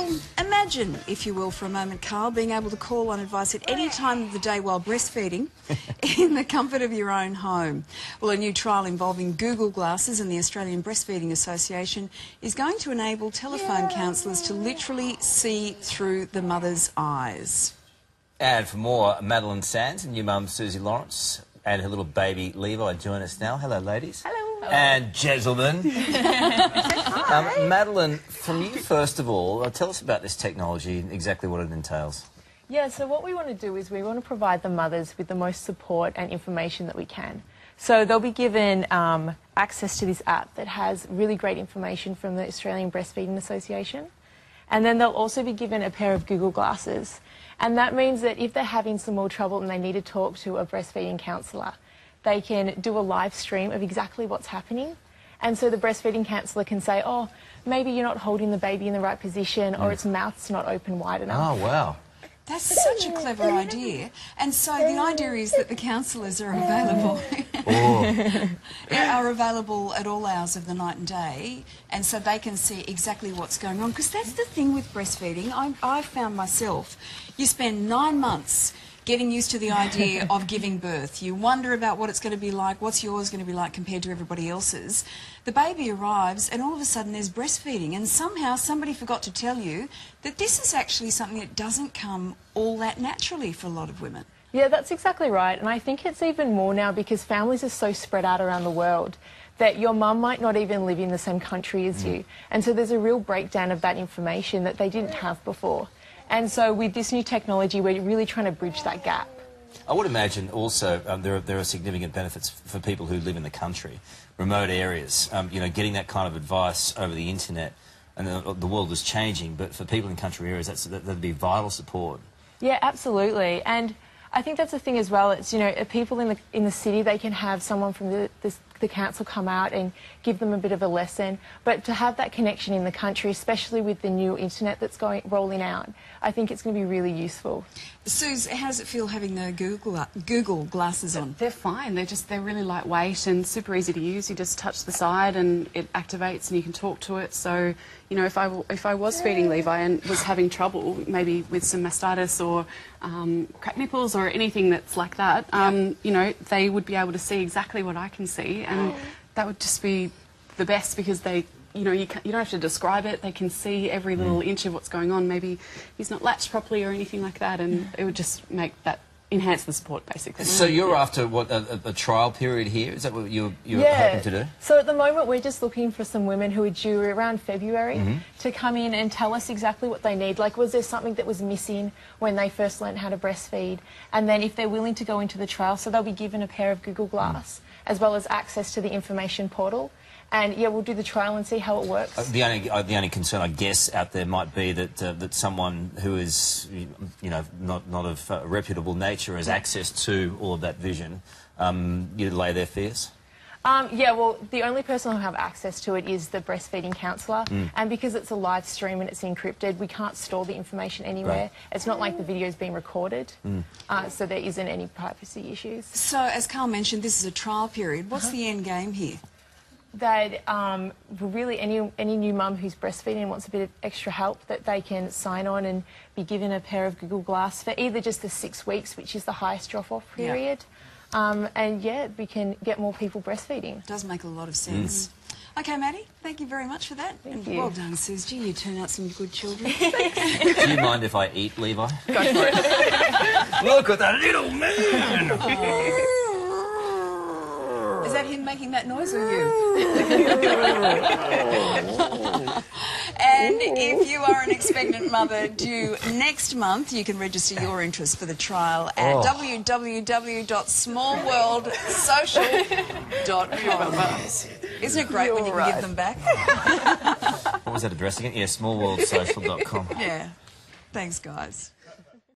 Well, imagine, if you will, for a moment, Carl, being able to call on advice at any time of the day while breastfeeding in the comfort of your own home. Well, a new trial involving Google Glasses and the Australian Breastfeeding Association is going to enable telephone counsellors to literally see through the mother's eyes. And for more, Madeline Sands and new mum Susie Lawrence and her little baby Levi join us now. Hello, ladies. Hello. And gentlemen. Madeline, from you first of all, tell us about this technology and exactly what it entails. Yeah, so what we want to do is we want to provide the mothers with the most support and information that we can. So they'll be given access to this app that has really great information from the Australian Breastfeeding Association. And then they'll also be given a pair of Google Glasses. And that means that if they're having some more trouble and they need to talk to a breastfeeding counsellor, they can do a live stream of exactly what's happening. And so the breastfeeding counsellor can say, oh, maybe you're not holding the baby in the right position or its mouth's not open wide enough. Oh, wow. That's such a clever idea. And so the idea is that the counsellors are available. Are available at all hours of the night and day, and so they can see exactly what's going on. Because that's the thing with breastfeeding. I've found myself, you spend 9 months getting used to the idea of giving birth. You wonder about what it's going to be like, what's yours going to be like compared to everybody else's. The baby arrives and all of a sudden there's breastfeeding, and somehow somebody forgot to tell you that this is actually something that doesn't come all that naturally for a lot of women. Yeah, that's exactly right. And I think it's even more now because families are so spread out around the world that your mum might not even live in the same country as you. And so there's a real breakdown of that information that they didn't have before. And so with this new technology, we're really trying to bridge that gap. I would imagine also there are significant benefits for people who live in the country, remote areas. You know, getting that kind of advice over the internet, and the world is changing, but for people in country areas, that'd be vital support. Yeah, absolutely. And I think that's the thing as well. It's, you know, people in the city, they can have someone from the council come out and give them a bit of a lesson. But to have that connection in the country, especially with the new internet that's rolling out, I think it's going to be really useful. Suze, how does it feel having the Google Glasses on? They're fine. They're really lightweight and super easy to use. You just touch the side and it activates and you can talk to it. So, you know, if I was feeding Levi and was having trouble, maybe with some mastitis or cracked nipples or anything that's like that, you know, they would be able to see exactly what I can see, and that would just be the best because they, you know, you don't have to describe it. They can see every little inch of what's going on. Maybe he's not latched properly or anything like that, and it would just make that enhance the support, basically. So you're after what, a trial period here? Is that what you're hoping to do? So at the moment we're just looking for some women who are due around February to come in and tell us exactly what they need. Like, was there something that was missing when they first learned how to breastfeed? And then if they're willing to go into the trial, so they'll be given a pair of Google Glass as well as access to the information portal. And yeah, we'll do the trial and see how it works. The only concern, I guess, out there might be that that someone who is, you know, not of reputable nature has access to all of that vision. You lay their fears. Yeah, well, the only person who'll have access to it is the breastfeeding counsellor, and because it's a live stream and it's encrypted, we can't store the information anywhere. Right. It's not like the video's being recorded, so there isn't any privacy issues. So, as Carl mentioned, this is a trial period. What's the end game here? That really any new mum who's breastfeeding and wants a bit of extra help, that they can sign on and be given a pair of Google Glass for either just the 6 weeks, which is the highest drop-off period, and yeah, we can get more people breastfeeding. It does make a lot of sense. Okay, Maddie, thank you very much for that. Thank and you. Well done, Susie. You turn out some good children. Do you mind if I eat, Levi? Go for it. Look at that little man! Is that him making that noise or you? And if you are an expectant mother due next month, you can register your interest for the trial at www.smallworldsocial.com. Isn't it great when you can give them back? What was that address again? Yeah, smallworldsocial.com. Yeah. Thanks, guys.